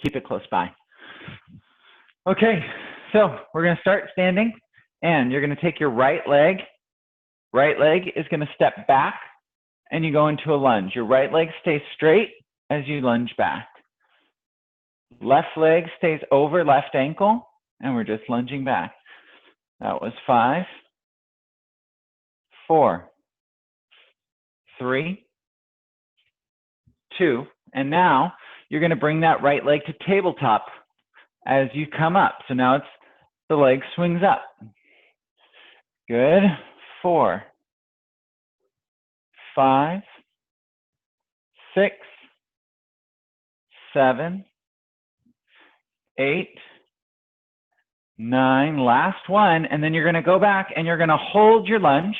keep it close by. Okay, so we're going to start standing, and you're going to take your right leg. Right leg is going to step back, and you go into a lunge. Your right leg stays straight as you lunge back. Left leg stays over left ankle, and we're just lunging back. That was 5, 4, 3, 2, and now you're going to bring that right leg to tabletop as you come up. So now it's the leg swings up. Good. 4, 5, 6, 7, 8, 9, last one, and then you're going to go back and you're going to hold your lunge.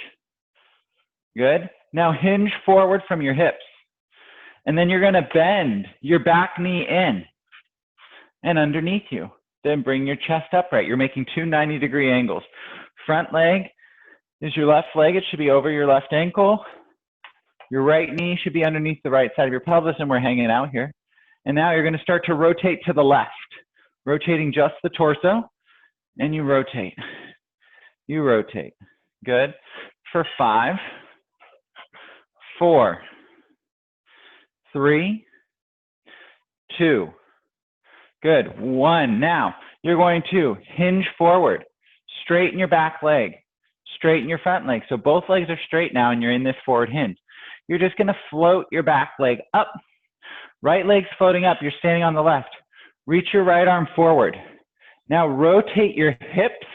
Good. Now hinge forward from your hips. And then you're going to bend your back knee in and underneath you. Then bring your chest upright. You're making two 90-degree angles. Front leg is your left leg. It should be over your left ankle. Your right knee should be underneath the right side of your pelvis, and we're hanging out here. And now you're going to start to rotate to the left, rotating just the torso, and you rotate. You rotate. Good. For 5, 4, 3, 2. Good. 1. Now you're going to hinge forward, straighten your back leg, straighten your front leg. So both legs are straight now, and you're in this forward hinge. You're just going to float your back leg up. Right leg's floating up. You're standing on the left. Reach your right arm forward. Now rotate your hips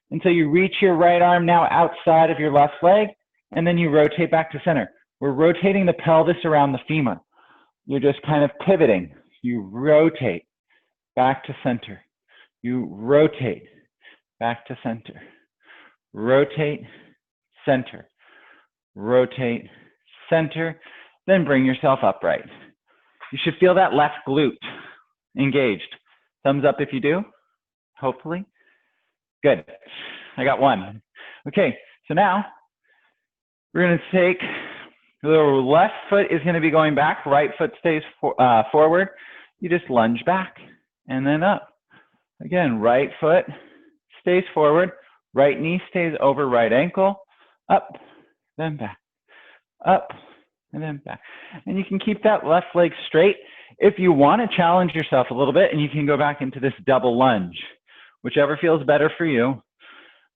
until you reach your right arm now outside of your left leg, and then you rotate back to center. We're rotating the pelvis around the femur. You're just kind of pivoting. You rotate back to center. You rotate back to center. Rotate, center. Rotate, center. Then bring yourself upright. You should feel that left glute engaged. Thumbs up if you do, hopefully. Good. I got 1. Okay, so now we're going to take the left foot is going to be going back. Right foot stays forward. You just lunge back and then up. Again, right foot stays forward. Right knee stays over right ankle. Up, then back. Up, and then back. And you can keep that left leg straight. If you want to challenge yourself a little bit, and you can go back into this double lunge, whichever feels better for you.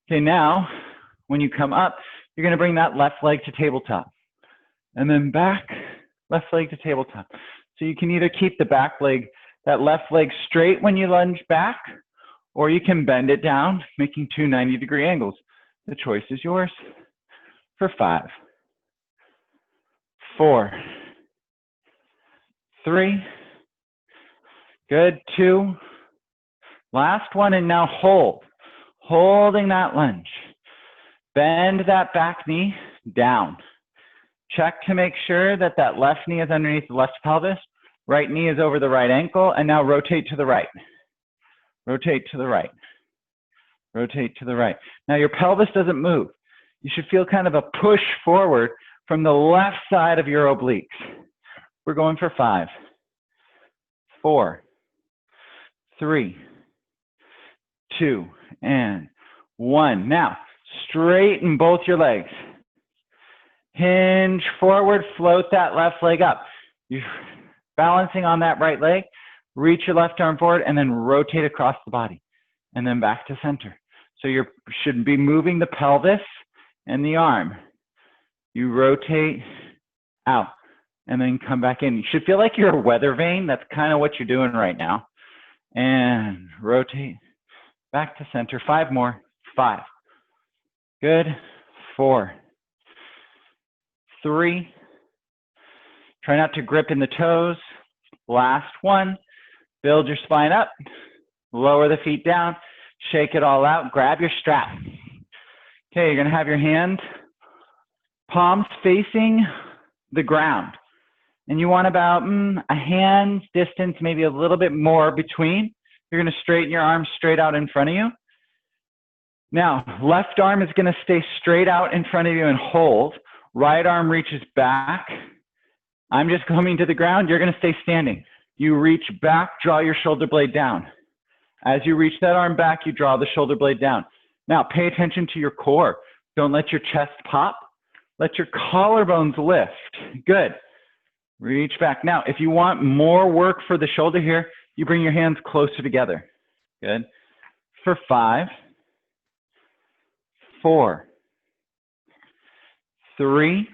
Okay, now, when you come up, you're going to bring that left leg to tabletop. And then back, left leg to tabletop. So you can either keep the back leg, that left leg straight when you lunge back, or you can bend it down, making two 90-degree angles. The choice is yours. For 5, 4, 3, good, 2, last one, and now hold. Holding that lunge. Bend that back knee down. Check to make sure that that left knee is underneath the left pelvis. Right knee is over the right ankle. And now rotate to the right. Rotate to the right. Rotate to the right. Now your pelvis doesn't move. You should feel kind of a push forward from the left side of your obliques. We're going for 5, 4, 3, 2, and 1. Now, straighten both your legs. Hinge forward, float that left leg up. You're balancing on that right leg. Reach your left arm forward and then rotate across the body. And then back to center. So you should be moving the pelvis and the arm. You rotate out and then come back in. You should feel like you're a weather vane. That's kind of what you're doing right now. And rotate back to center. 5 more. 5. Good. 4, 3. Try not to grip in the toes. Last one. Build your spine up. Lower the feet down. Shake it all out. Grab your strap. Okay, you're going to have your hands, palms facing the ground. And you want about a hand's distance, maybe a little bit more between. You're going to straighten your arms straight out in front of you. Now, left arm is going to stay straight out in front of you and hold. Right arm reaches back. I'm just coming to the ground. You're going to stay standing. You reach back, draw your shoulder blade down. As you reach that arm back, you draw the shoulder blade down. Now, pay attention to your core. Don't let your chest pop. Let your collarbones lift. Good. Reach back. Now, if you want more work for the shoulder here, you bring your hands closer together. Good. For 5, 4, 3,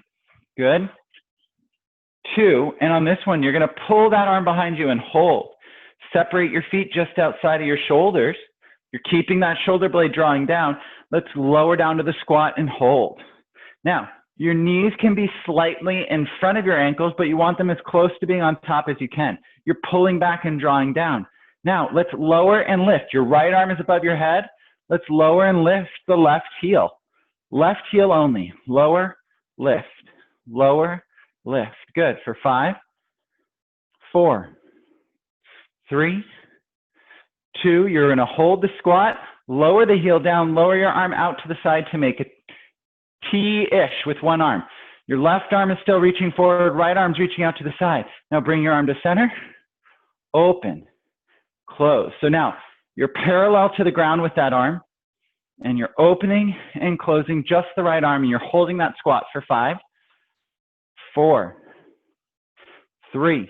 good. 2, and on this one, you're going to pull that arm behind you and hold. Separate your feet just outside of your shoulders. You're keeping that shoulder blade drawing down. Let's lower down to the squat and hold. Now, your knees can be slightly in front of your ankles, but you want them as close to being on top as you can. You're pulling back and drawing down. Now, let's lower and lift. Your right arm is above your head. Let's lower and lift the left heel. Left heel only. Lower, lift. Lower, lift. Good. For 5, 4, 3, 2. You're going to hold the squat. Lower the heel down. Lower your arm out to the side to make it T-ish with one arm. Your left arm is still reaching forward. Right arm's reaching out to the side. Now bring your arm to center. Open. Close. So now you're parallel to the ground with that arm. And you're opening and closing just the right arm. And you're holding that squat for 5, 4, 3,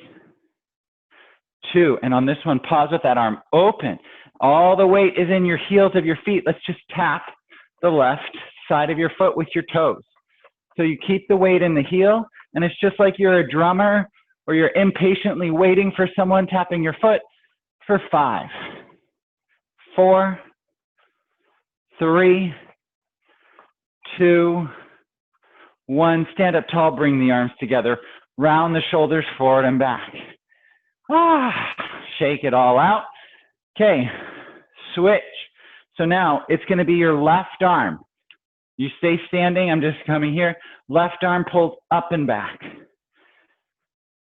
2. And on this one, pause with that arm open. All the weight is in your heels of your feet. Let's just tap the left side of your foot with your toes. So you keep the weight in the heel, and it's just like you're a drummer or you're impatiently waiting for someone tapping your foot for 5, 4, 3, 2, 1. Stand up tall, bring the arms together, round the shoulders forward and back. Shake it all out. Okay, switch. So now it's going to be your left arm. You stay standing. I'm just coming here. Left arm pulls up and back.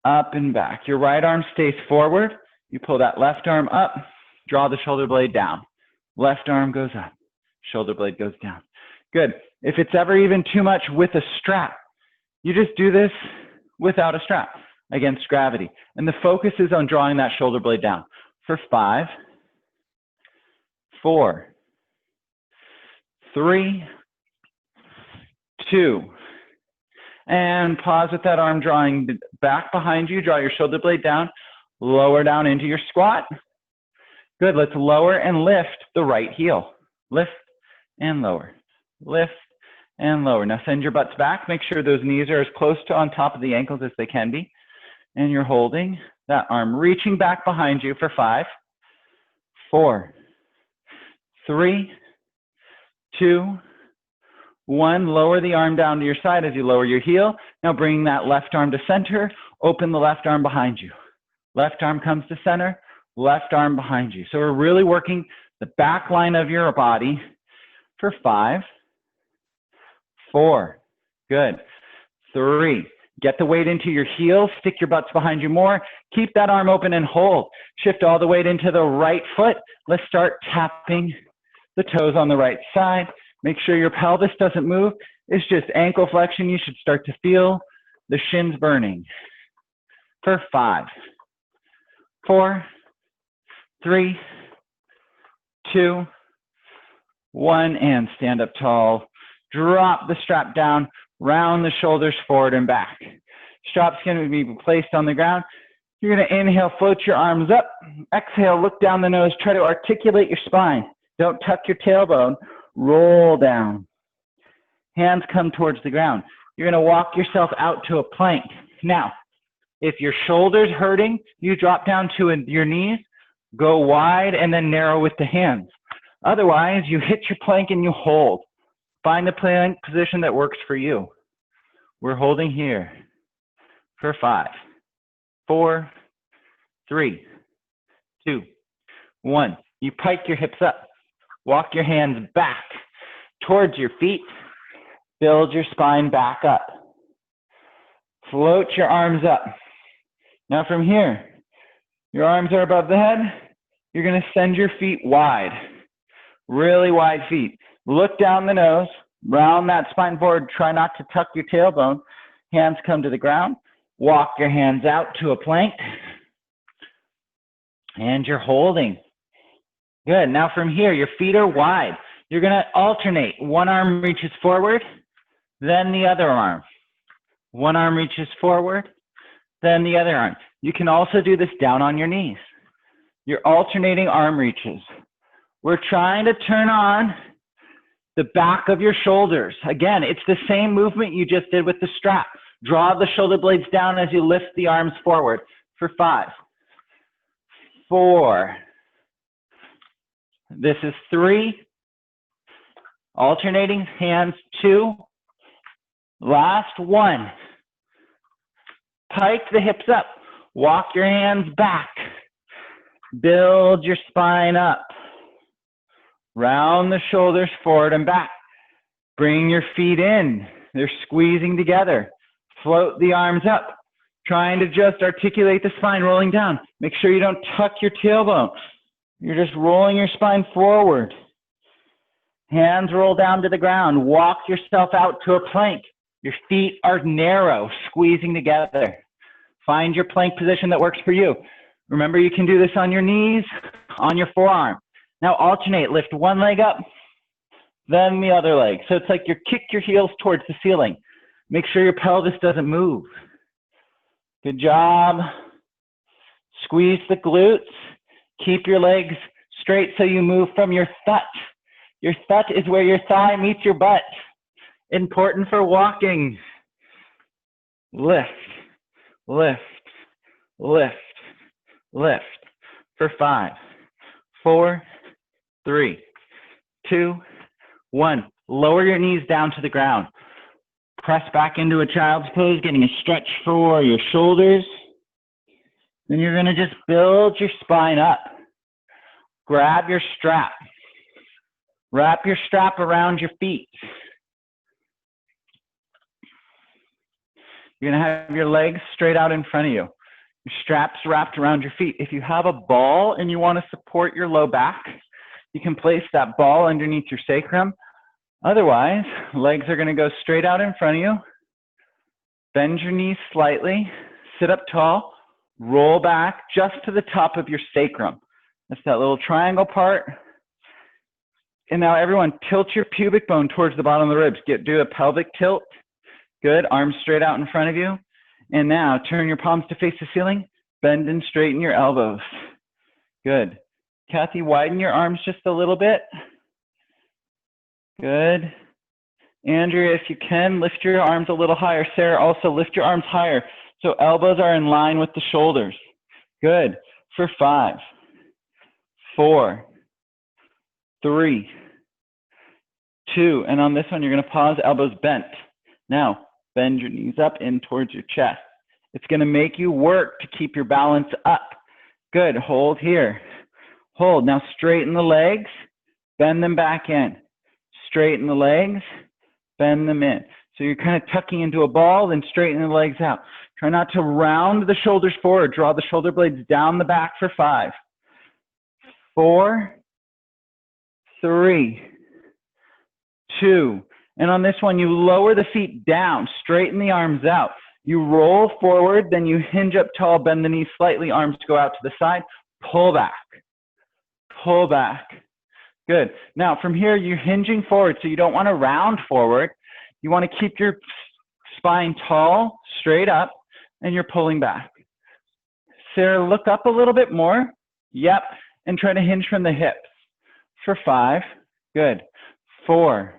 Up and back. Your right arm stays forward. You pull that left arm up, draw the shoulder blade down. Left arm goes up. Shoulder blade goes down. Good. If it's ever even too much with a strap, you just do this without a strap against gravity. And the focus is on drawing that shoulder blade down. For 5, 4, 3, 2. And pause with that arm drawing back behind you. Draw your shoulder blade down. Lower down into your squat. Good. Let's lower and lift the right heel. Lift and lower. Lift and lower. Now send your butts back. Make sure those knees are as close to on top of the ankles as they can be. And you're holding that arm, reaching back behind you for 5, 4, 3, 2, 1. Lower the arm down to your side as you lower your heel. Now bring that left arm to center. Open the left arm behind you. Left arm comes to center. Left arm behind you. So we're really working the back line of your body for 5, 4. Good. 3. Get the weight into your heels. Stick your butts behind you more. Keep that arm open and hold. Shift all the weight into the right foot. Let's start tapping the toes on the right side. Make sure your pelvis doesn't move. It's just ankle flexion. You should start to feel the shins burning. For 5, 4, 3, 2, 1. And stand up tall. Drop the strap down. Round the shoulders forward and back. Strap's going to be placed on the ground. You're going to inhale, float your arms up. Exhale, look down the nose. Try to articulate your spine. Don't tuck your tailbone. Roll down. Hands come towards the ground. You're going to walk yourself out to a plank. Now, if your shoulder's hurting, you drop down to your knees, go wide, and then narrow with the hands. Otherwise, you hit your plank and you hold. Find the plank position that works for you. We're holding here for 5, 4, 3, 2, 1. You pike your hips up. Walk your hands back towards your feet. Build your spine back up. Float your arms up. Now from here, your arms are above the head. You're going to send your feet wide. Really wide feet. Look down the nose, round that spine forward. Try not to tuck your tailbone. Hands come to the ground. Walk your hands out to a plank. And you're holding. Good. Now from here, your feet are wide. You're going to alternate. One arm reaches forward, then the other arm. One arm reaches forward, then the other arm. You can also do this down on your knees. You're alternating arm reaches. We're trying to turn on the back of your shoulders. Again, it's the same movement you just did with the strap. Draw the shoulder blades down as you lift the arms forward for 5, 4. This is 3. Alternating hands, 2. Last 1. Pike the hips up. Walk your hands back. Build your spine up. Round the shoulders forward and back. Bring your feet in. They're squeezing together. Float the arms up. Trying to just articulate the spine, rolling down. Make sure you don't tuck your tailbone. You're just rolling your spine forward. Hands roll down to the ground. Walk yourself out to a plank. Your feet are narrow, squeezing together. Find your plank position that works for you. Remember, you can do this on your knees, on your forearm. Now alternate. Lift one leg up, then the other leg. So it's like you kick your heels towards the ceiling. Make sure your pelvis doesn't move. Good job. Squeeze the glutes. Keep your legs straight so you move from your thut. Your thut is where your thigh meets your butt. Important for walking. Lift, lift, lift, lift. For 5, 4, 3, 2, 1. Lower your knees down to the ground. Press back into a child's pose, getting a stretch for your shoulders. Then you're going to just build your spine up. Grab your strap. Wrap your strap around your feet. You're going to have your legs straight out in front of you. Your strap's wrapped around your feet. If you have a ball and you want to support your low back, you can place that ball underneath your sacrum. Otherwise, legs are going to go straight out in front of you. Bend your knees slightly. Sit up tall. Roll back just to the top of your sacrum. That's that little triangle part. And now everyone, tilt your pubic bone towards the bottom of the ribs. Do a pelvic tilt. Good. Arms straight out in front of you. And now turn your palms to face the ceiling. Bend and straighten your elbows. Good. Kathy, widen your arms just a little bit. Good. Andrea, if you can, lift your arms a little higher. Sarah, also lift your arms higher so elbows are in line with the shoulders. Good. For 5, 4, 3, 2. And on this one, you're going to pause, elbows bent. Now, bend your knees up in towards your chest. It's going to make you work to keep your balance up. Good. Hold here. Hold. Now straighten the legs. Bend them back in. Straighten the legs. Bend them in. So you're kind of tucking into a ball, then straighten the legs out. Try not to round the shoulders forward. Draw the shoulder blades down the back for 5, 4, 3, 2. And on this one, you lower the feet down, straighten the arms out. You roll forward, then you hinge up tall, bend the knees slightly, arms go out to the side, pull back, pull back. Good. Now from here, you're hinging forward, so you don't want to round forward. You want to keep your spine tall, straight up, and you're pulling back. Sarah, look up a little bit more. Yep. And try to hinge from the hips. For 5. Good. 4,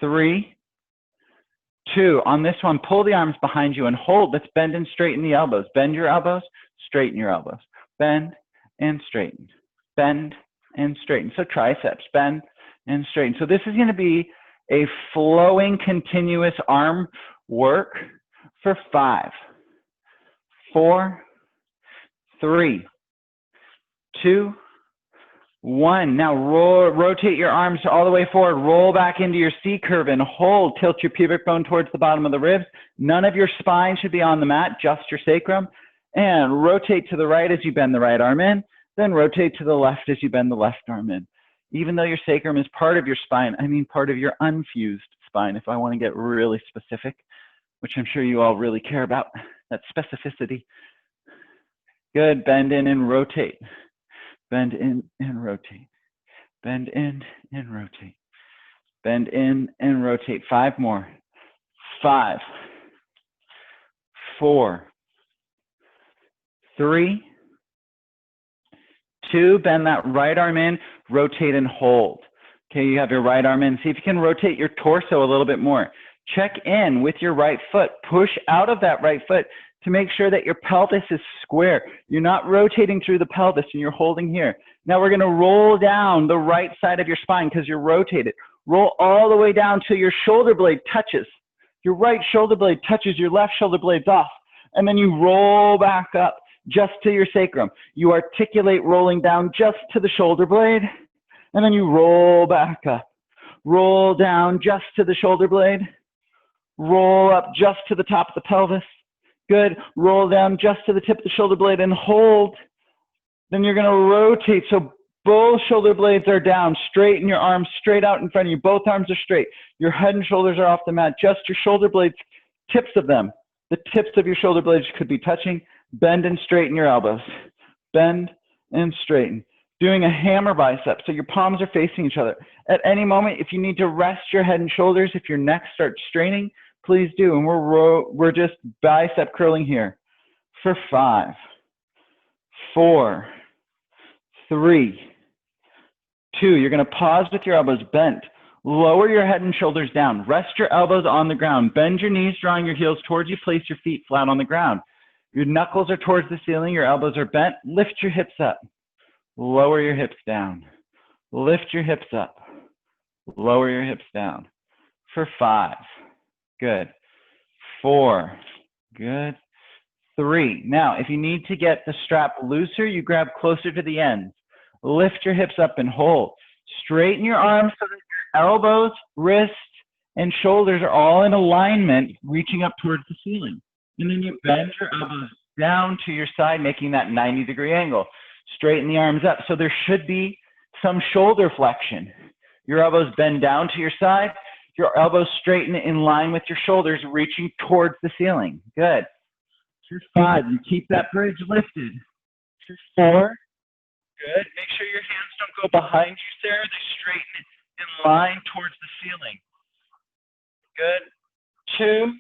3, 2. On this one, pull the arms behind you and hold. Let's bend and straighten the elbows. Bend your elbows, straighten your elbows. Bend and straighten. Bend and straighten. So triceps, bend and straighten. So this is going to be a flowing, continuous arm work for 5, 4, 3, 2, 1. Now rotate your arms all the way forward. Roll back into your C curve and hold. Tilt your pubic bone towards the bottom of the ribs. None of your spine should be on the mat, just your sacrum. And rotate to the right as you bend the right arm in. Then rotate to the left as you bend the left arm in. Even though your sacrum is part of your spine, I mean part of your unfused spine, if I want to get really specific, which I'm sure you all really care about, that specificity. Good. Bend in and rotate. Bend in and rotate. Bend in and rotate. Bend in and rotate. 5 more. 5, 4, 3, 2. Bend that right arm in, rotate and hold. Okay, you have your right arm in. See if you can rotate your torso a little bit more. Check in with your right foot. Push out of that right foot to make sure that your pelvis is square. You're not rotating through the pelvis and you're holding here. Now we're going to roll down the right side of your spine because you're rotated. Roll all the way down till your shoulder blade touches. Your right shoulder blade touches your left shoulder blades off. And then you roll back up just to your sacrum. You articulate rolling down just to the shoulder blade. And then you roll back up. Roll down just to the shoulder blade. Roll up just to the top of the pelvis. Good. Roll down just to the tip of the shoulder blade and hold. Then you're going to rotate so both shoulder blades are down. Straighten your arms straight out in front of you. Both arms are straight. Your head and shoulders are off the mat. Just your shoulder blades, tips of them. The tips of your shoulder blades could be touching. Bend and straighten your elbows. Bend and straighten. Doing a hammer bicep so your palms are facing each other. At any moment, if you need to rest your head and shoulders, if your neck starts straining, please do. And we're just bicep curling here for 5, 4, 3, 2. You're going to pause with your elbows bent. Lower your head and shoulders down. Rest your elbows on the ground. Bend your knees, drawing your heels towards you. Place your feet flat on the ground. Your knuckles are towards the ceiling. Your elbows are bent. Lift your hips up. Lower your hips down. Lift your hips up. Lower your hips down. For 5. Good. 4. Good. 3. Now, if you need to get the strap looser, you grab closer to the ends. Lift your hips up and hold. Straighten your arms so that your elbows, wrists, and shoulders are all in alignment, reaching up towards the ceiling. And then you bend your elbows down to your side, making that 90-degree angle. Straighten the arms up. So there should be some shoulder flexion. Your elbows bend down to your side. Your elbows straighten in line with your shoulders, reaching towards the ceiling. Good. For 5, and keep that bridge lifted. For 4. Good. Make sure your hands don't go behind you, Sarah. They straighten in line towards the ceiling. Good. 2.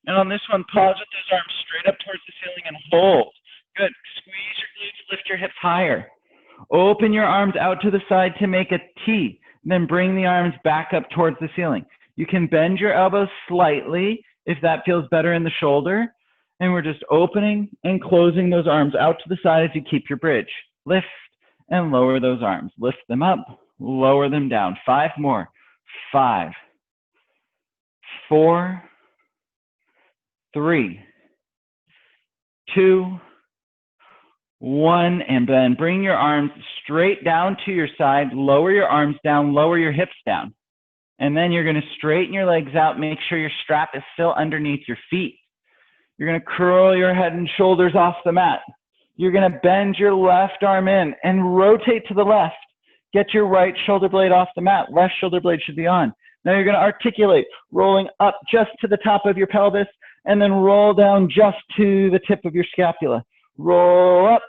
And on this one, pause with those arms straight up towards the ceiling and hold. Good. Squeeze your glutes, lift your hips higher. Open your arms out to the side to make a T. Then bring the arms back up towards the ceiling. You can bend your elbows slightly if that feels better in the shoulder. And we're just opening and closing those arms out to the side as you keep your bridge. Lift and lower those arms. Lift them up, lower them down. 5 more. 5, 4, 3, 2, 1, and then bring your arms straight down to your side. Lower your arms down, lower your hips down. And then you're going to straighten your legs out. Make sure your strap is still underneath your feet. You're going to curl your head and shoulders off the mat. You're going to bend your left arm in and rotate to the left. Get your right shoulder blade off the mat. Left shoulder blade should be on. Now you're going to articulate, rolling up just to the top of your pelvis, and then roll down just to the tip of your scapula. Roll up,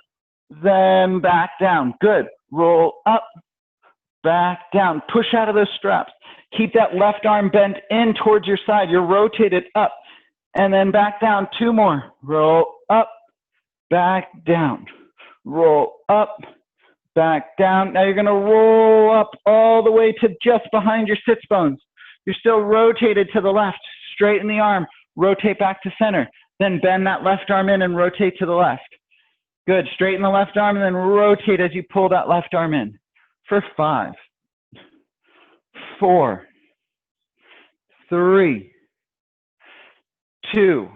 then back down. Good. Roll up, back down. Push out of those straps. Keep that left arm bent in towards your side. You're rotated up, and then back down. 2 more. Roll up, back down. Roll up, back down. Now you're going to roll up all the way to just behind your sits bones. You're still rotated to the left. Straighten the arm. Rotate back to center. Then bend that left arm in and rotate to the left. Good. Straighten the left arm and then rotate as you pull that left arm in. For 5, 4, 3, 2,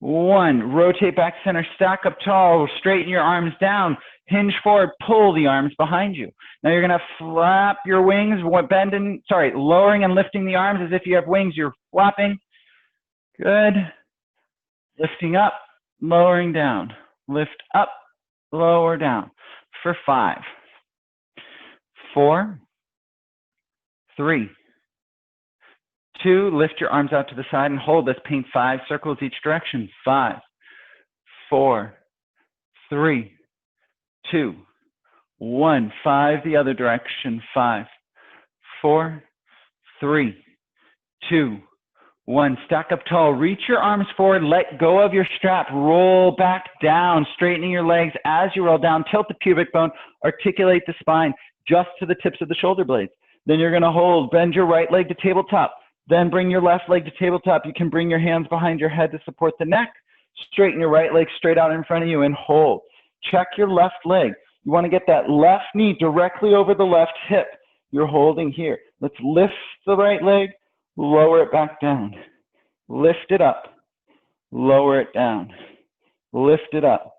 1. Rotate back center. Stack up tall. Straighten your arms down. Hinge forward. Pull the arms behind you. Now you're going to flap your wings. Lowering and lifting the arms as if you have wings. You're flapping. Good. Lifting up. Lowering down. Lift up. Lower down. For 5, 4, 3, 2. Lift your arms out to the side and hold. Let's paint 5 circles each direction. 5, 4, 3, 2, 1. 5 the other direction. 5, 4, 3, 2, 1. Stack up tall. Reach your arms forward. Let go of your strap. Roll back down, straightening your legs as you roll down. Tilt the pubic bone. Articulate the spine just to the tips of the shoulder blades. Then you're going to hold. Bend your right leg to tabletop. Then bring your left leg to tabletop. You can bring your hands behind your head to support the neck. Straighten your right leg straight out in front of you and hold. Check your left leg. You want to get that left knee directly over the left hip. You're holding here. Let's lift the right leg, lower it back down. Lift it up, lower it down. Lift it up,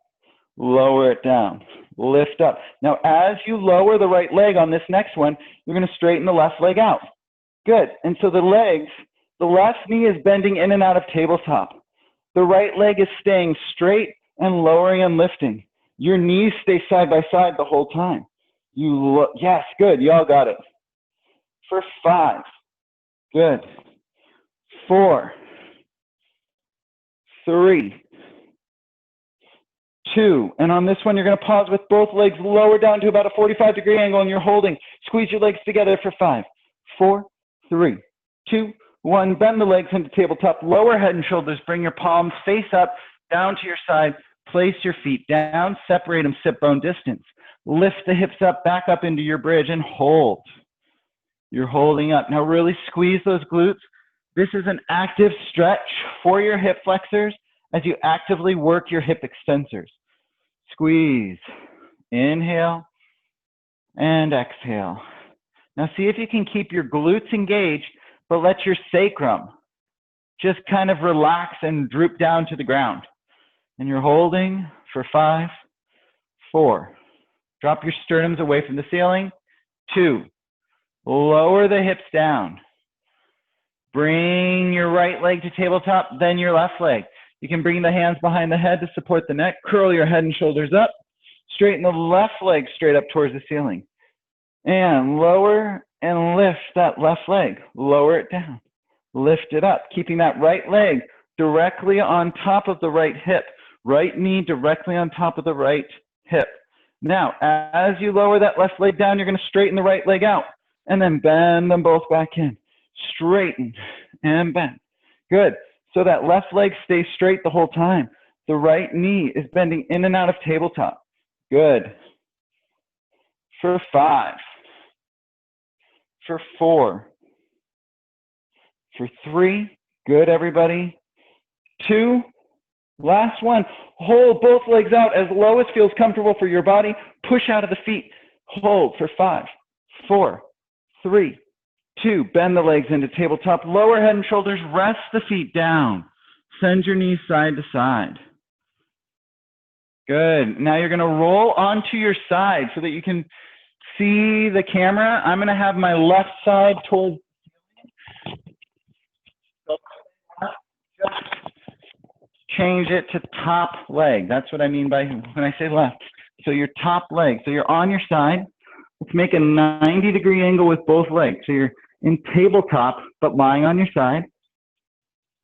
lower it down. Lift up. Now, as you lower the right leg on this next one, you're going to straighten the left leg out. Good. And so the legs, the left knee is bending in and out of tabletop. The right leg is staying straight and lowering and lifting. Your knees stay side by side the whole time. Yes, good. You all got it. For 5. Good. 4, 3, 2. And on this one, you're going to pause with both legs lower down to about a 45-degree angle, and you're holding. Squeeze your legs together for 5, 4, 3, 2, 1. Bend the legs into tabletop. Lower head and shoulders. Bring your palms face up, down to your side. Place your feet down. Separate them sit bone distance. Lift the hips up, back up into your bridge, and hold. You're holding up. Now really squeeze those glutes. This is an active stretch for your hip flexors as you actively work your hip extensors. Squeeze. Inhale and exhale. Now see if you can keep your glutes engaged, but let your sacrum just kind of relax and droop down to the ground. And you're holding for 5, 4. Drop your sternums away from the ceiling. 2. Lower the hips down. Bring your right leg to tabletop, then your left leg. You can bring the hands behind the head to support the neck. Curl your head and shoulders up. Straighten the left leg straight up towards the ceiling. And lower and lift that left leg. Lower it down. Lift it up, keeping that right leg directly on top of the right hip. Right knee directly on top of the right hip. Now, as you lower that left leg down, you're going to straighten the right leg out. And then bend them both back in. Straighten and bend. Good. So that left leg stays straight the whole time. The right knee is bending in and out of tabletop. Good. For 5. For 4. For 3. Good, everybody. 2. Last one. Hold both legs out as low as feels comfortable for your body. Push out of the feet. Hold for 5, 4, 3, 2. Bend the legs into tabletop. Lower head and shoulders. Rest the feet down. Send your knees side to side. Good. Now you're going to roll onto your side so that you can see the camera. I'm going to have my left side towards change it to top leg. That's what I mean by when I say left. So your top leg. So you're on your side. Let's make a 90-degree angle with both legs. So you're in tabletop, but lying on your side.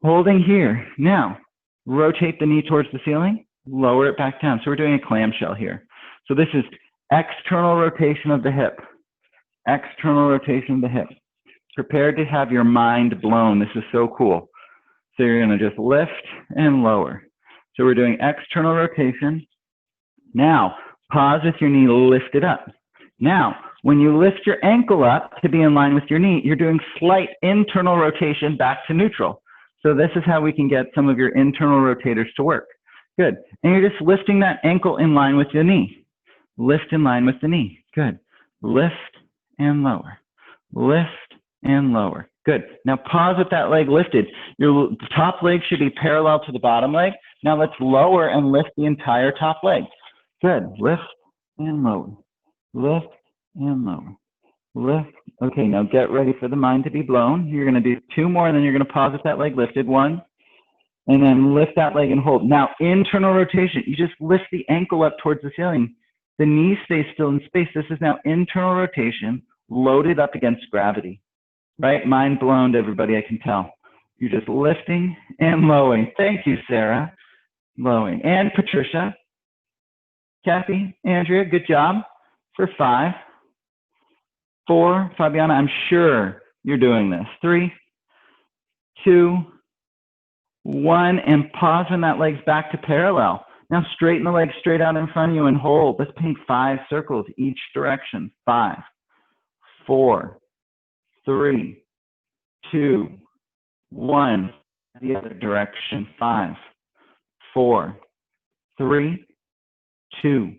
Holding here. Now, rotate the knee towards the ceiling. Lower it back down. So we're doing a clamshell here. So this is external rotation of the hip. External rotation of the hip. Prepare to have your mind blown. This is so cool. So you're going to just lift and lower. So we're doing external rotation. Now, pause with your knee lifted up. Now, when you lift your ankle up to be in line with your knee, you're doing slight internal rotation back to neutral. So this is how we can get some of your internal rotators to work. Good. And you're just lifting that ankle in line with the knee. Lift in line with the knee. Good. Lift and lower. Lift and lower. Good. Now pause with that leg lifted. Your top leg should be parallel to the bottom leg. Now let's lower and lift the entire top leg. Good. Lift and lower. Lift and lower. Lift. Okay, now get ready for the mind to be blown. You're going to do 2 more, and then you're going to pause with that leg lifted. 1, and then lift that leg and hold. Now, internal rotation. You just lift the ankle up towards the ceiling. The knee stays still in space. This is now internal rotation loaded up against gravity. Right? Mind blown, everybody, I can tell. You're just lifting and lowering. Thank you, Sarah. lowering. And Patricia, Kathy, Andrea, good job for 5, 4, Fabiana, I'm sure you're doing this. 3, 2, 1, and pause when that leg's back to parallel. Now straighten the leg straight out in front of you and hold. Let's paint 5 circles each direction. 5, 4, 3, 2, 1. The other direction. 5, 4, 3, 2,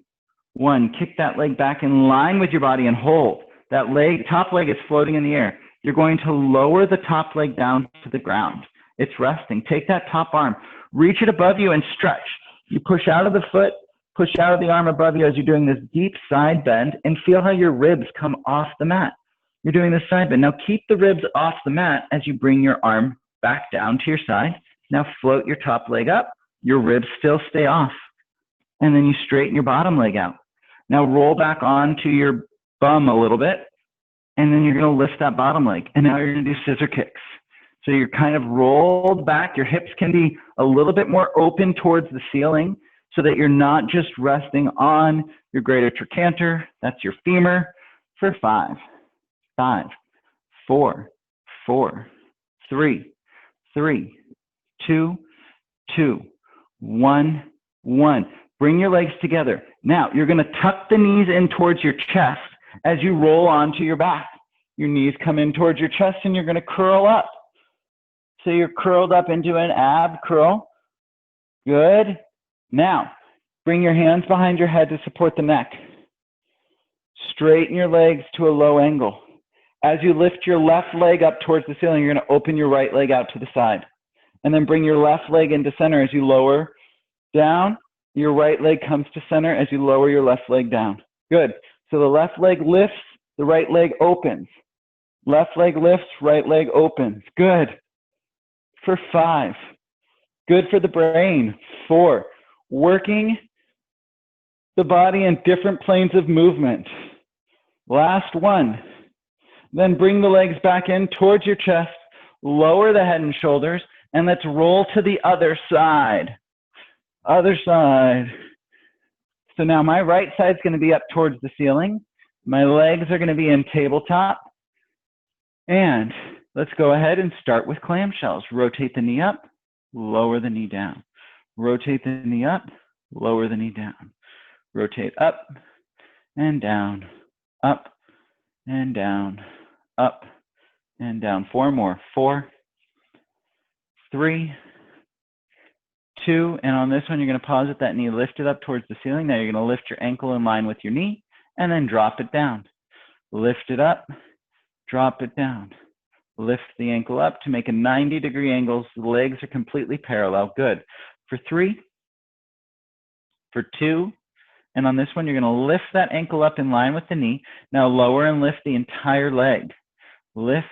1. Kick that leg back in line with your body and hold. That leg, top leg is floating in the air. You're going to lower the top leg down to the ground. It's resting. Take that top arm, reach it above you and stretch. You push out of the foot, push out of the arm above you as you're doing this deep side bend, and feel how your ribs come off the mat. You're doing this side bend. Now keep the ribs off the mat as you bring your arm back down to your side. Now float your top leg up. Your ribs still stay off. And then you straighten your bottom leg out. Now roll back onto your bum a little bit, and then you're going to lift that bottom leg. And now you're going to do scissor kicks. So you're kind of rolled back. Your hips can be a little bit more open towards the ceiling so that you're not just resting on your greater trochanter. That's your femur for 5, 5, 4, 4, 3, 3, 2, 2, 1, 1. Bring your legs together. Now you're going to tuck the knees in towards your chest as you roll onto your back. Your knees come in towards your chest and you're going to curl up. So you're curled up into an ab curl. Good. Now, bring your hands behind your head to support the neck. Straighten your legs to a low angle. As you lift your left leg up towards the ceiling, you're going to open your right leg out to the side. And then bring your left leg into center as you lower down. Your right leg comes to center as you lower your left leg down. Good. So the left leg lifts, the right leg opens. Left leg lifts, right leg opens. Good. For 5. Good for the brain. 4. Working the body in different planes of movement. Last one. Then bring the legs back in towards your chest. Lower the head and shoulders. And let's roll to the other side. Other side. So now my right side's going to be up towards the ceiling. My legs are going to be in tabletop. And let's go ahead and start with clamshells. Rotate the knee up, lower the knee down. Rotate the knee up, lower the knee down. Rotate up and down, up and down, up and down. 4 more. 4, 3, 2. And on this one, you're going to pause with that knee lifted up towards the ceiling. Now you're going to lift your ankle in line with your knee and then drop it down. Lift it up, drop it down. Lift the ankle up to make a 90-degree angle. The legs are completely parallel. Good. For 3, for 2, and on this one, you're going to lift that ankle up in line with the knee. Now lower and lift the entire leg. Lift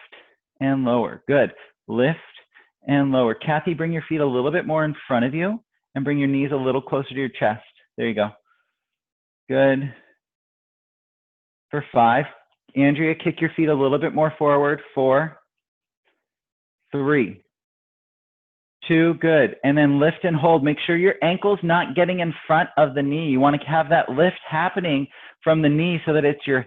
and lower. Good. Lift and lower. Kathy, bring your feet a little bit more in front of you and bring your knees a little closer to your chest. There you go. Good. For 5. Andrea, kick your feet a little bit more forward. 4, 3, 2, good. And then lift and hold. Make sure your ankle's not getting in front of the knee. You want to have that lift happening from the knee so that it's your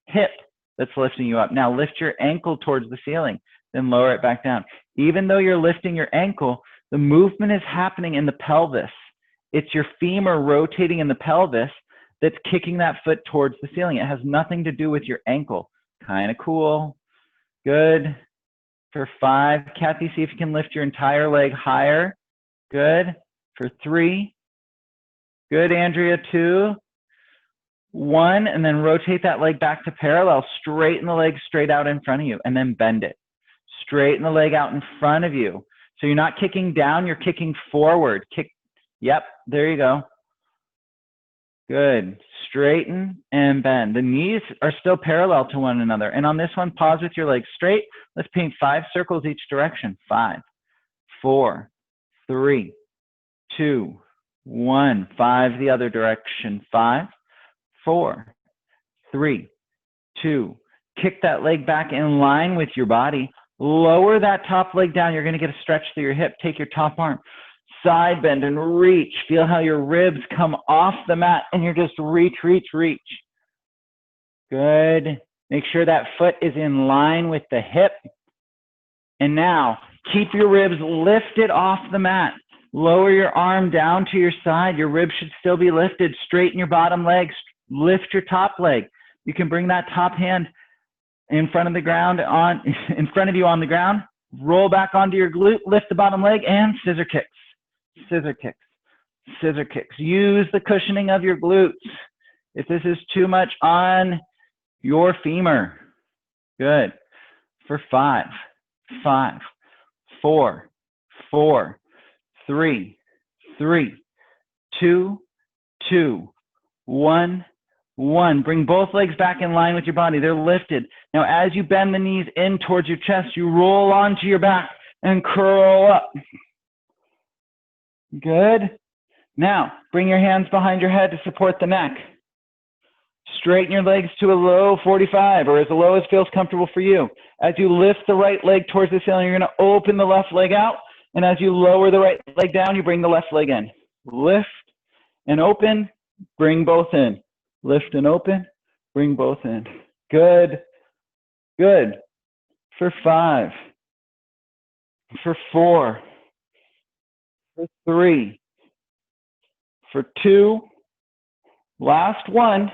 hip that's lifting you up. Now lift your ankle towards the ceiling, then lower it back down. Even though you're lifting your ankle, the movement is happening in the pelvis. It's your femur rotating in the pelvis that's kicking that foot towards the ceiling. It has nothing to do with your ankle. Kind of cool. Good. For 5, Kathy, see if you can lift your entire leg higher. Good. For 3. Good, Andrea. 2, 1, and then rotate that leg back to parallel. Straighten the leg straight out in front of you, and then bend it. Straighten the leg out in front of you. So you're not kicking down, you're kicking forward. Kick. Yep, there you go. Good. Straighten and bend. The knees are still parallel to one another. And on this one, pause with your legs straight. Let's paint 5 circles each direction. 5, 4, 3, 2, 1. 5 the other direction. 5, 4, 3, 2. Kick that leg back in line with your body. Lower that top leg down. You're going to get a stretch through your hip. Take your top arm. side bend and reach. Feel how your ribs come off the mat and you're just reach, reach, reach. Good. Make sure that foot is in line with the hip. And now, keep your ribs lifted off the mat. Lower your arm down to your side. Your ribs should still be lifted. Straighten your bottom leg. Lift your top leg. You can bring that top hand in front of the ground, in front of you on the ground. Roll back onto your glute. Lift the bottom leg and scissor kicks. Scissor kicks. Scissor kicks. Use the cushioning of your glutes. If this is too much on your femur. Good. For 5, 5, 4, 4, 3, 3, 2, 2, 1, 1. Bring both legs back in line with your body. They're lifted. Now, as you bend the knees in towards your chest, you roll onto your back and curl up. Good. Now, bring your hands behind your head to support the neck. Straighten your legs to a low 45 or as low as feels comfortable for you. As you lift the right leg towards the ceiling, you're going to open the left leg out. And as you lower the right leg down, you bring the left leg in. Lift and open, bring both in. Lift and open, bring both in. Good. Good. For 5. For 4. For 3. For 2. Last one.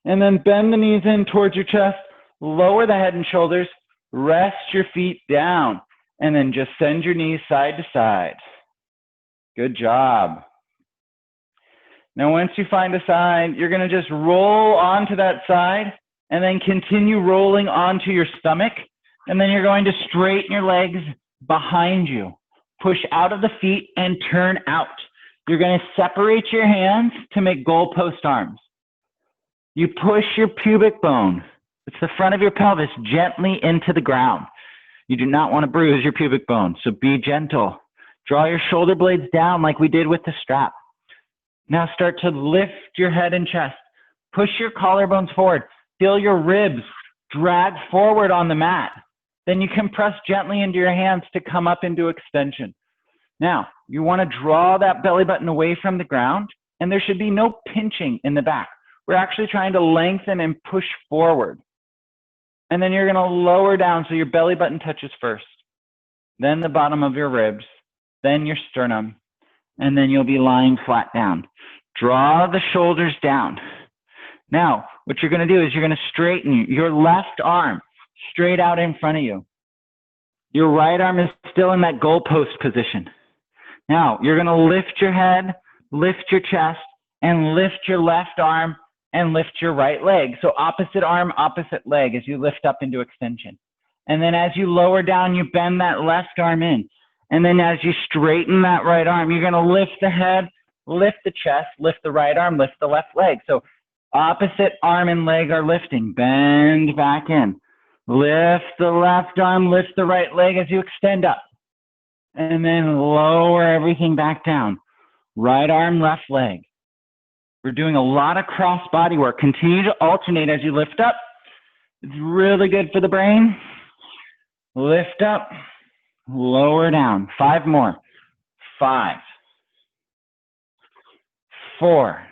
And then bend the knees in towards your chest. Lower the head and shoulders. Rest your feet down. And then just send your knees side to side. Good job. Now, once you find a side, you're going to just roll onto that side and then continue rolling onto your stomach. And then you're going to straighten your legs behind you. Push out of the feet and turn out. You're going to separate your hands to make goalpost arms. You push your pubic bone, it's the front of your pelvis, gently into the ground. You do not want to bruise your pubic bone, so be gentle. Draw your shoulder blades down like we did with the strap. Now start to lift your head and chest. Push your collarbones forward. Feel your ribs drag forward on the mat. Then you can press gently into your hands to come up into extension. Now, you want to draw that belly button away from the ground, and there should be no pinching in the back. We're actually trying to lengthen and push forward. And then you're going to lower down so your belly button touches first, then the bottom of your ribs, then your sternum, and then you'll be lying flat down. Draw the shoulders down. Now, what you're going to do is you're going to straighten your left arm straight out in front of you. Your right arm is still in that goalpost position. Now, you're going to lift your head, lift your chest, and lift your left arm and lift your right leg. So opposite arm, opposite leg as you lift up into extension. And then as you lower down, you bend that left arm in. And then as you straighten that right arm, you're going to lift the head, lift the chest, lift the right arm, lift the left leg. So opposite arm and leg are lifting. Bend back in. Lift the left arm, lift the right leg as you extend up. And then lower everything back down. Right arm, left leg. We're doing a lot of cross body work. Continue to alternate as you lift up. It's really good for the brain. Lift up, lower down. 5 more. 5, 4.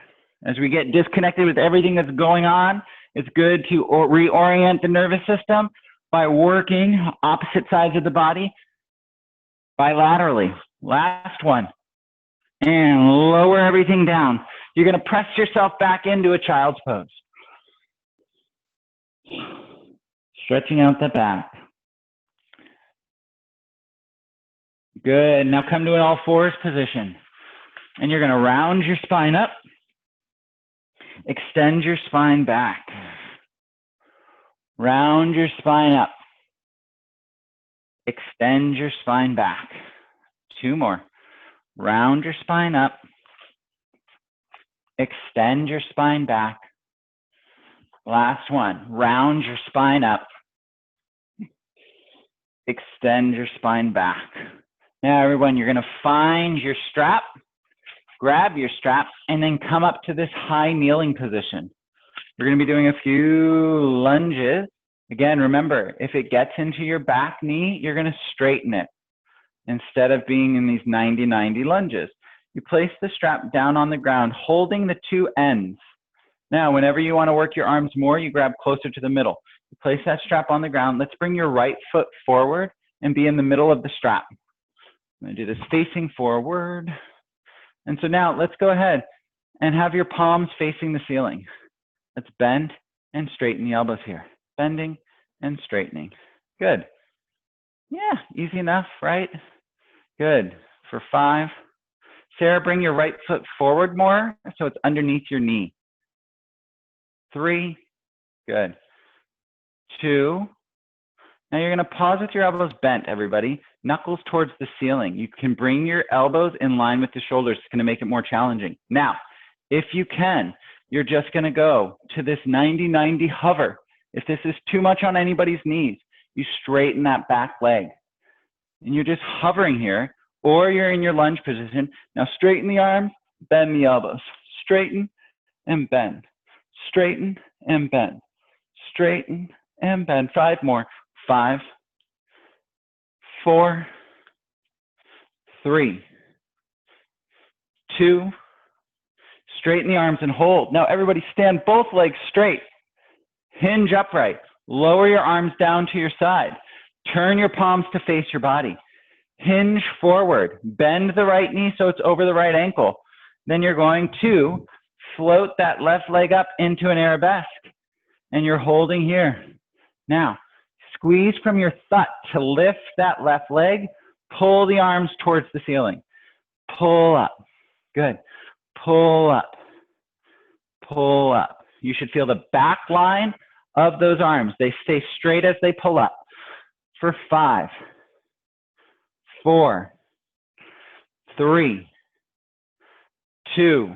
As we get disconnected with everything that's going on, it's good to reorient the nervous system by working opposite sides of the body bilaterally. Last one. And lower everything down. You're going to press yourself back into a child's pose. Stretching out the back. Good. Now come to an all fours position. And you're going to round your spine up. Extend your spine back. Round your spine up. Extend your spine back. 2 more. Round your spine up. Extend your spine back. Last one. Round your spine up. Extend your spine back. Now, everyone, you're going to find your strap, grab your strap, and then come up to this high kneeling position. We're going to be doing a few lunges. Again, remember, if it gets into your back knee, you're going to straighten it. instead of being in these 90-90 lunges. You place the strap down on the ground, holding the two ends. Now, whenever you want to work your arms more, you grab closer to the middle. You place that strap on the ground. Let's bring your right foot forward and be in the middle of the strap. I'm going to do this facing forward. And so now let's go ahead and have your palms facing the ceiling. Let's bend and straighten the elbows here. Bending and straightening. Good. Yeah, easy enough, right? Good. For 5. Sarah, bring your right foot forward more so it's underneath your knee. 3. Good. 2. Now you're going to pause with your elbows bent, everybody. Knuckles towards the ceiling. You can bring your elbows in line with the shoulders. It's going to make it more challenging. Now, if you can, you're just going to go to this 90-90 hover. If this is too much on anybody's knees, you straighten that back leg. And you're just hovering here, or you're in your lunge position. Now straighten the arms, bend the elbows. Straighten and bend. Straighten and bend. Straighten and bend. 5 more. 5, 4, 3, 2. Straighten the arms and hold. Now everybody stand both legs straight. Hinge upright. Lower your arms down to your side. Turn your palms to face your body. Hinge forward. Bend the right knee so it's over the right ankle. Then you're going to float that left leg up into an arabesque. And you're holding here. Now, squeeze from your thud to lift that left leg. Pull the arms towards the ceiling. Pull up. Good. Pull up. Pull up. You should feel the back line of those arms. They stay straight as they pull up. For 5, 4, 3, 2,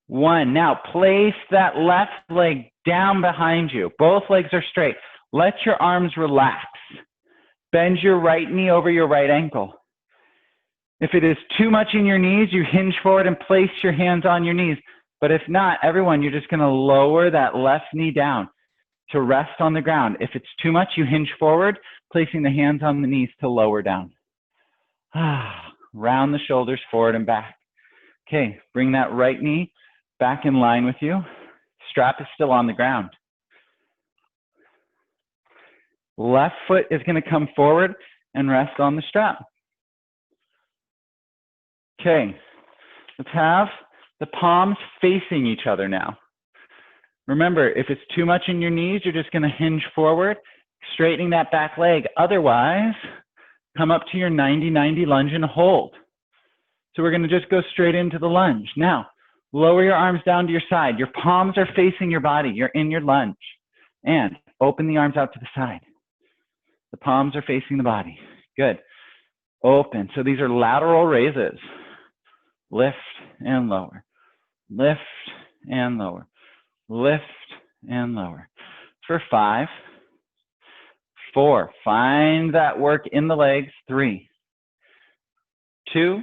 1. Now place that left leg down behind you. Both legs are straight. Let your arms relax. Bend your right knee over your right ankle. If it is too much in your knees, you hinge forward and place your hands on your knees. But if not, everyone, you're just going to lower that left knee down to rest on the ground. If it's too much, you hinge forward, placing the hands on the knees to lower down. Round the shoulders forward and back. Okay, bring that right knee back in line with you. Strap is still on the ground. Left foot is going to come forward and rest on the strap. Okay, let's have the palms facing each other now. Remember, if it's too much in your knees, you're just going to hinge forward, straightening that back leg. Otherwise, come up to your 90-90 lunge and hold. So we're going to just go straight into the lunge. Now, lower your arms down to your side. Your palms are facing your body. You're in your lunge. And open the arms out to the side. The palms are facing the body. Good. Open. So these are lateral raises. Lift and lower. Lift and lower. Lift and lower. For 5, 4. Find that work in the legs. 3, 2,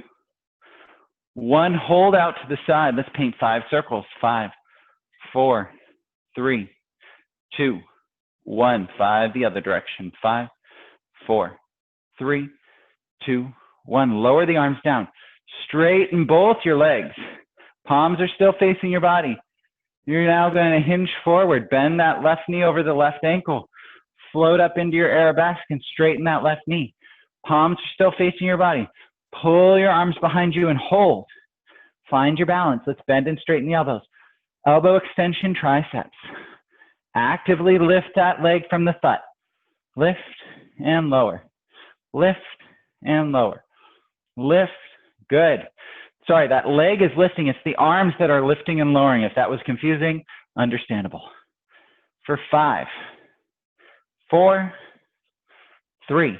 1. Hold out to the side. Let's paint 5 circles. 5, 4, 3, 2, 1. 5 the other direction. 5, 4, 3, 2, 1. Lower the arms down. Straighten both your legs. Palms are still facing your body. You're now going to hinge forward. Bend that left knee over the left ankle. Float up into your arabesque and straighten that left knee. Palms are still facing your body. Pull your arms behind you and hold. Find your balance. Let's bend and straighten the elbows. Elbow extension, triceps. Actively lift that leg from the thud. Lift and lower. Lift and lower. Lift. Good. Sorry, that leg is lifting. It's the arms that are lifting and lowering. If that was confusing, understandable. For 5, 4, 3,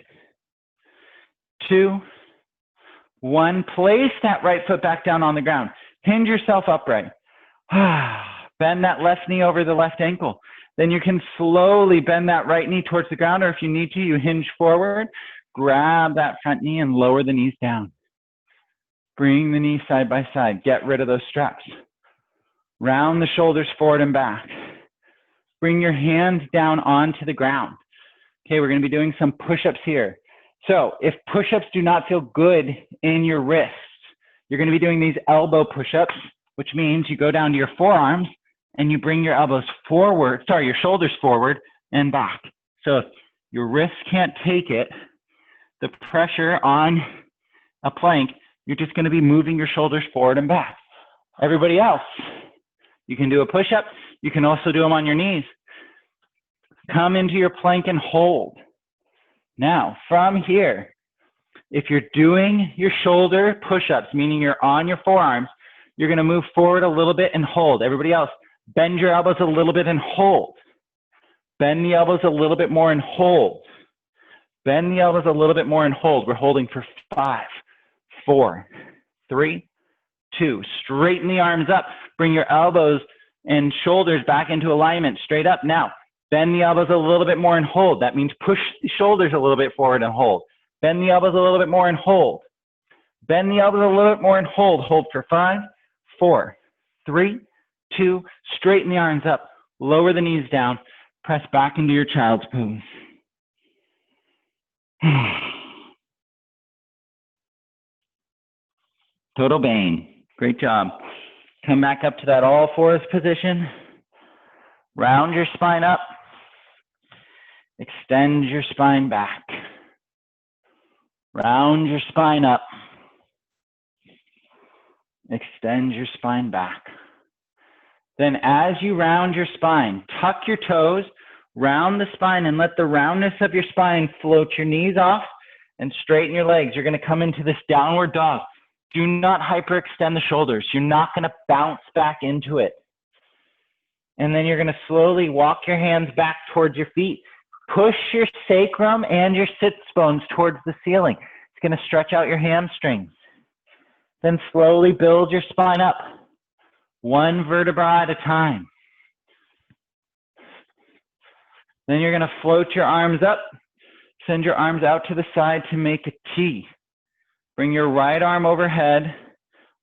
2, 1. Place that right foot back down on the ground. Hinge yourself upright. Bend that left knee over the left ankle. Then you can slowly bend that right knee towards the ground, or if you need to, you hinge forward, grab that front knee and lower the knees down. Bring the knees side by side. Get rid of those straps. Round the shoulders forward and back. Bring your hands down onto the ground. Okay, we're going to be doing some push-ups here. So if push-ups do not feel good in your wrists, you're going to be doing these elbow push-ups, which means you go down to your forearms and you bring your elbows forward, your shoulders forward and back. So if your wrists can't take it, the pressure on a plank, you're just going to be moving your shoulders forward and back. Everybody else, you can do a push-up. You can also do them on your knees. Come into your plank and hold. Now, from here, if you're doing your shoulder push-ups, meaning you're on your forearms, you're going to move forward a little bit and hold. Everybody else, bend your elbows a little bit and hold. Bend the elbows a little bit more and hold. Bend the elbows a little bit more and hold. We're holding for 5, 4, 3, 2. Straighten the arms up. Bring your elbows and shoulders back into alignment, straight up. Now, bend the elbows a little bit more and hold. That means push the shoulders a little bit forward and hold. Bend the elbows a little bit more and hold. Bend the elbows a little bit more and hold. Hold for 5, 4, 3, 2. Straighten the arms up. Lower the knees down. Press back into your child's pose. Total Bane. Great job. Come back up to that all fours position. Round your spine up. Extend your spine back. Round your spine up. Extend your spine back. Then as you round your spine, tuck your toes, round the spine, and let the roundness of your spine float your knees off and straighten your legs. You're going to come into this downward dog. Do not hyperextend the shoulders. You're not going to bounce back into it. And then you're going to slowly walk your hands back towards your feet. Push your sacrum and your sits bones towards the ceiling. It's going to stretch out your hamstrings. Then slowly build your spine up, one vertebra at a time. Then you're going to float your arms up. Send your arms out to the side to make a T. Bring your right arm overhead,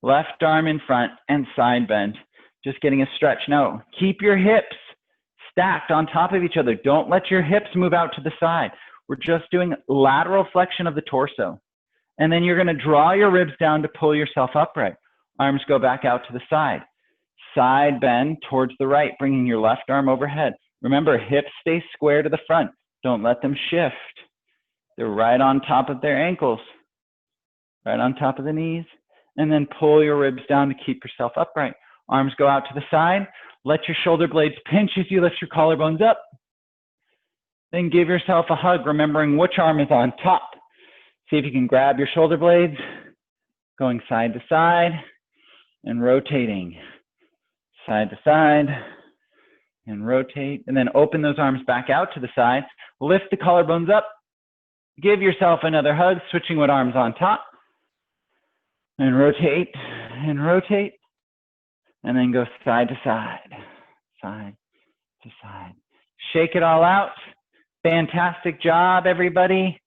left arm in front, and side bend. Just getting a stretch. Now, keep your hips stacked on top of each other. Don't let your hips move out to the side. We're just doing lateral flexion of the torso. And then you're going to draw your ribs down to pull yourself upright. Arms go back out to the side. Side bend towards the right, bringing your left arm overhead. Remember, hips stay square to the front. Don't let them shift. They're right on top of their ankles, right on top of the knees. And then pull your ribs down to keep yourself upright. Arms go out to the side. Let your shoulder blades pinch as you lift your collarbones up. Then give yourself a hug, remembering which arm is on top. See if you can grab your shoulder blades, going side to side and rotating. Side to side and rotate. And then open those arms back out to the side. Lift the collarbones up. Give yourself another hug, switching with arms on top. And rotate and rotate. And then go side to side, side to side. Shake it all out. Fantastic job, everybody.